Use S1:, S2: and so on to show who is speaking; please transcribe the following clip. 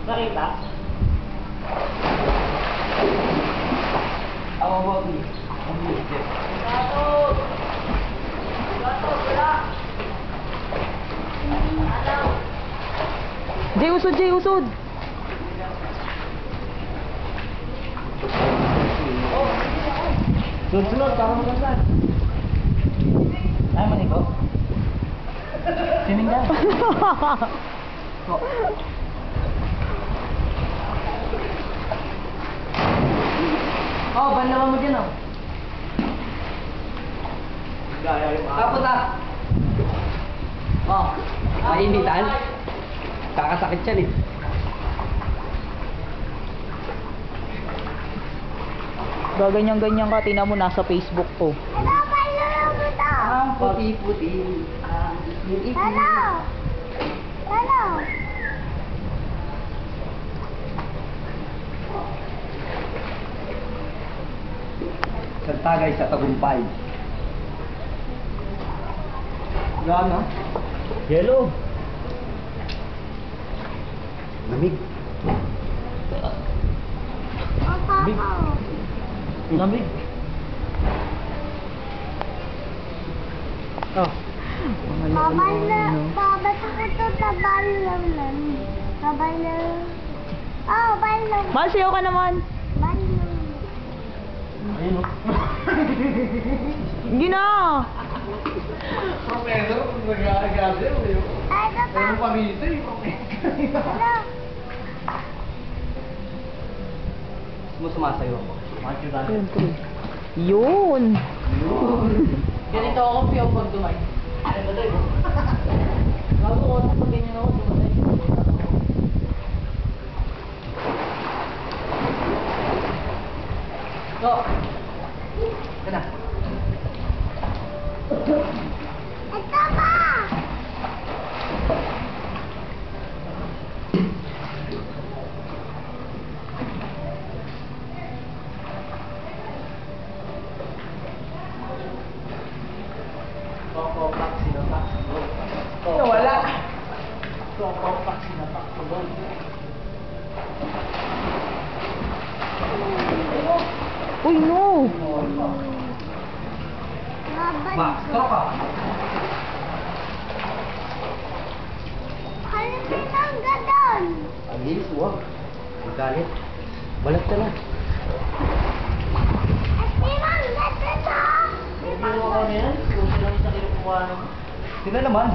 S1: Nakita? Ako ba? Ang music. Gato! Gato, wala!
S2: Jay, usod, Jay, usod.
S1: Sunod-sunod, parang magandang. Ay, manigo. Swimming na. Oh, banlawan mo dyan, oh. Tapos ah. Oh, mainitan. Kakasakit yan eh.
S2: Gaganyan-ganyan ka, tina mo nasa Facebook to.
S1: Ang puti-puti.
S3: Hello! Hello!
S1: Sagtagay sa tagumpay. Gana? Yellow. Lamig. Lamig. Lamig. Oh.
S3: Babay na, babay ko ito, babay lang lang. Babay lang. Oh, babay lang.
S2: Mahal, sayo ka naman.
S3: Babay lang.
S1: Ayun o.
S2: Hindi na.
S1: Professor, nag-aagad yun.
S3: Ay, ito pa.
S1: Pero pamisa eh.
S3: Hello.
S1: Sumasayo ako.
S2: Siyempre. Yun.
S1: Ganito ako piyo pag dumay. Bago ko sa pag ganyan ako, dumay. Go! Kana.
S3: Ito pa.
S1: Kokopak, sinapak, tulog. Wala. Kokopak, sinapak, tulog.
S2: Uy, no.
S3: Babay
S1: Ba,
S3: ko.
S1: stop ka.
S3: Halipin ang gadon.
S1: Agis, huwag. Magalit. Balat ka na.
S3: At tirang gadon ha.
S1: Hindi mo kami yan. Kung sila sa kinukuha naman. Sila naman.